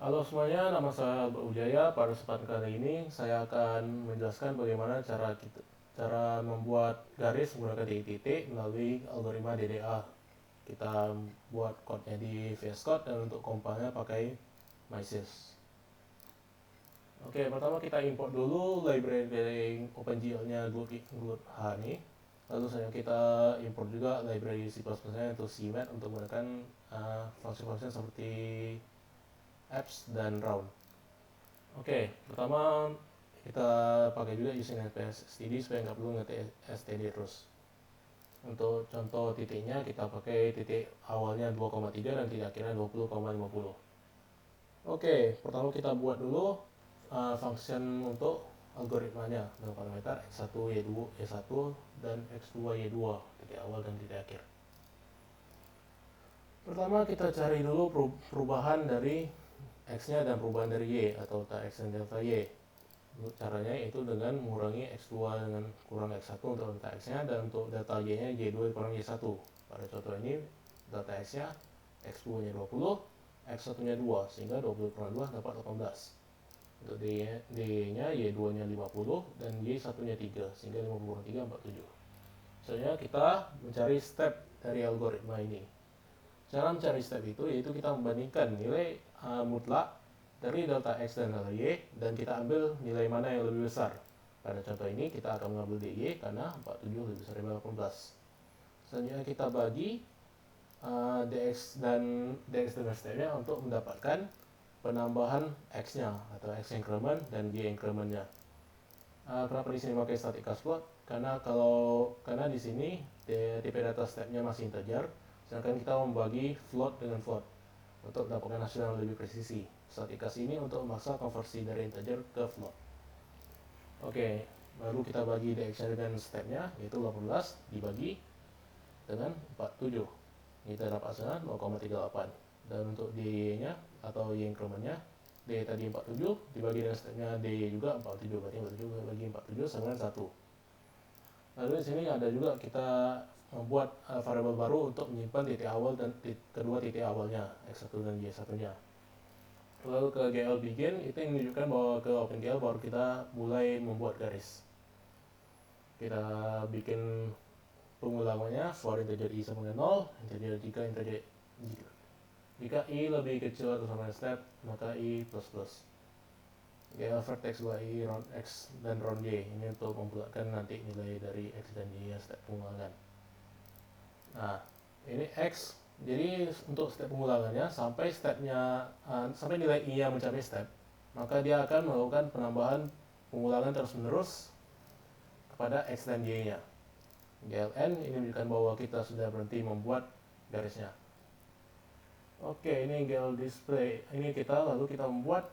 Halo semuanya, nama saya Albert Wijaya. Pada kesempatan kali ini saya akan menjelaskan bagaimana cara membuat garis menggunakan titik-titik melalui algoritma DDA. Kita buat code-nya di VS Code dan untuk compile-nya pakai MySys. Oke, pertama kita import dulu library dari OpenGL-nya GloodH ini. Lalu selanjutnya kita import juga library C++-nya untuk CMAT untuk menggunakan function-function seperti apps dan round. Oke, pertama kita pakai juga using std supaya nggak perlu ngetik std terus. Untuk contoh titiknya kita pakai titik awalnya 2,3 dan titik akhirnya 20,50. Oke, pertama kita buat dulu function untuk algoritmanya dengan parameter x1 y2 y1 dan x2 y2 titik awal dan titik akhir. Pertama kita cari dulu perubahan dari x-nya dan perubahan dari y atau delta x dan delta y. Caranya itu dengan mengurangi x2 dengan kurang x1 untuk delta x-nya dan untuk delta y-nya y2 kurang y1. Pada contoh ini delta x-nya x2-nya 20, x1-nya 2 sehingga 20 kurang 2 dapat 18. Untuk dy-nya y2-nya 50 dan y1-nya 3 sehingga 50 kurang 3 47. Selanjutnya kita mencari step dari algoritma ini. Cara mencari step itu yaitu kita membandingkan nilai mutlak dari delta x dan delta y dan kita ambil nilai mana yang lebih besar. Pada contoh ini kita akan mengambil dy karena 47 lebih besar dari 18. Selanjutnya kita bagi dx dengan stepnya untuk mendapatkan penambahan x-nya atau x increment dan y increment-nya. Kenapa di sini pakai static cashplot? Karena di sini tipe data stepnya masih integer, sedangkan kita membagi float dengan float untuk mendapatkan hasil yang lebih presisi. Static cache ini untuk memaksa konversi dari integer ke float. Oke, baru kita bagi dx-nya dengan stepnya yaitu 18 dibagi dengan 47. Kita dapat hasilnya 0,38. Dan untuk dy-nya atau y increment-nya D tadi 47 dibagi dengan stepnya D juga 47, berarti 47 bagi 47 sama dengan 1. Lalu di sini ada juga kita membuat variabel baru untuk menyimpan titik awal dan kedua titik awalnya x1 dan y1-nya. Lalu ke GL begin itu yang menunjukkan bahwa ke OpenGL baru kita mulai membuat garis. Kita bikin pengulangannya for integer i sama dengan 0, jika i lebih kecil atau sama dengan step maka i plus plus. GL vertex 2i round x dan round y ini untuk membulatkan nanti nilai dari x dan y step pengulangan. Nah, ini x. Jadi untuk step pengulangannya sampai sampai nilai i-nya mencapai step, maka dia akan melakukan penambahan pengulangan terus-menerus kepada x dan y-nya. GLN ini menunjukkan bahwa kita sudah berhenti membuat garisnya. Oke, ini GL display. Ini lalu kita membuat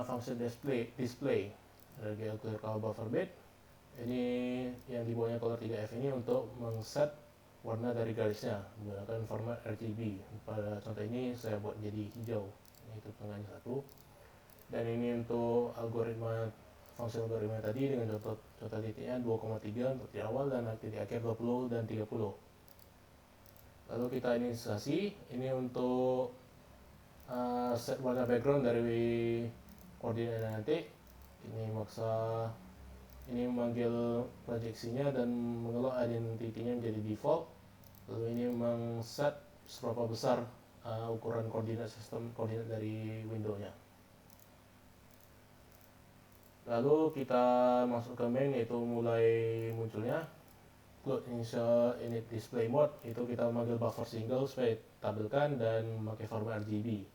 function display. Ada GL clear color buffer bit. Ini yang di bawahnya color 3F ini untuk mengset warna dari garisnya menggunakan format RGB. Pada contoh ini saya buat jadi hijau, itu tengahnya 1. Dan ini untuk fungsi algoritma tadi dengan contoh titiknya 2,3 untuk titik awal dan titik akhir 20 dan 30. Lalu kita inisiasi ini untuk set warna background dari koordinat nanti. Ini memanggil proyeksinya dan mengelok identitinya menjadi default. Lalu ini set seberapa besar ukuran sistem koordinat dari window-nya. Lalu kita masuk ke main yaitu mulai munculnya float initial init display mode, itu kita memanggil buffer single supaya tampilkan dan memakai format RGB.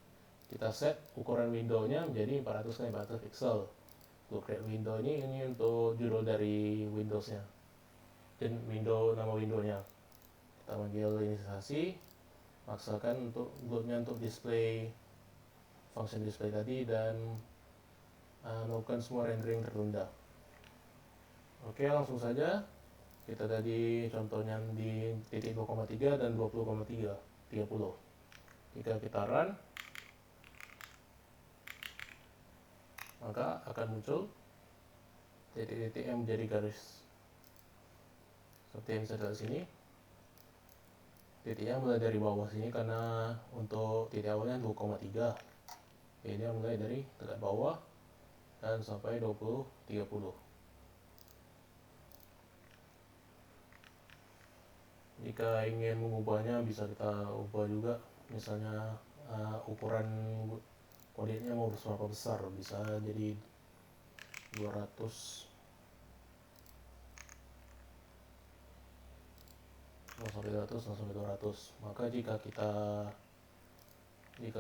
Kita set ukuran window-nya menjadi 400 x 400 pixel. Untuk create window ini untuk judul dari Windows-nya dan nama window-nya. Kita panggil inisiasi, maksakan untuk globe-nya untuk display function display tadi dan melakukan semua rendering tertunda. Oke, langsung saja. Kita tadi contohnya di titik 2,3 dan 20,3 30. Jika kita run, maka akan muncul titik-titik yang menjadi garis seperti yang bisa dilihat sini. Titiknya mulai dari bawah sini karena untuk titik awalnya 2,3, Oke, dia mulai dari tegak bawah dan sampai 20-30. Jika ingin mengubahnya bisa kita ubah juga, misalnya ukuran koordinatnya mau berapa besar, bisa jadi 200 sampai 200 sampai 200. Maka jika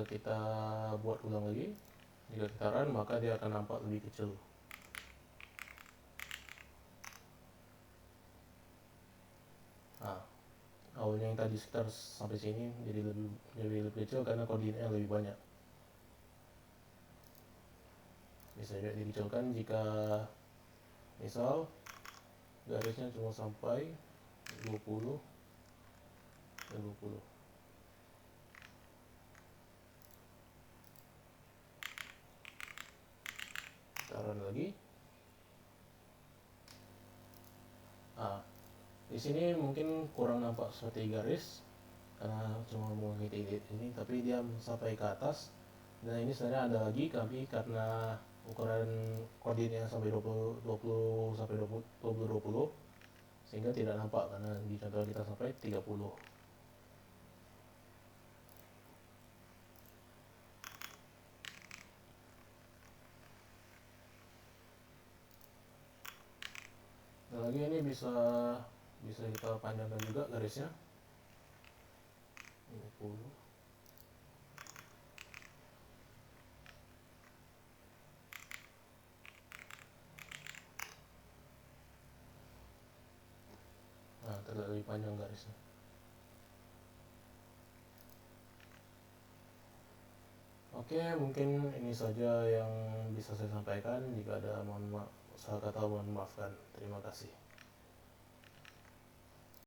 kita buat ulang lagi, jika kita run, maka dia akan nampak lebih kecil. Nah, awalnya yang tadi sekitar sampai sini jadi lebih kecil karena koordinatnya lebih banyak. Bisa juga dikecilkan jika misal garisnya cuma sampai 20 dan 20. Taruh lagi. Nah, di sini mungkin kurang nampak seperti garis karena cuma mengikuti ini, tapi dia sampai ke atas. Dan ini sebenarnya ada lagi, tapi karena ukuran koordinatnya sampai 20 sampai 20 sehingga tidak nampak karena di contoh kita sampai 30. Dan lagi ini bisa kita panjangkan juga garisnya 20. Nah, terlihat lebih panjang garisnya. Oke, mungkin ini saja yang bisa saya sampaikan. Jika ada salah kata, mohon maafkan. Terima kasih.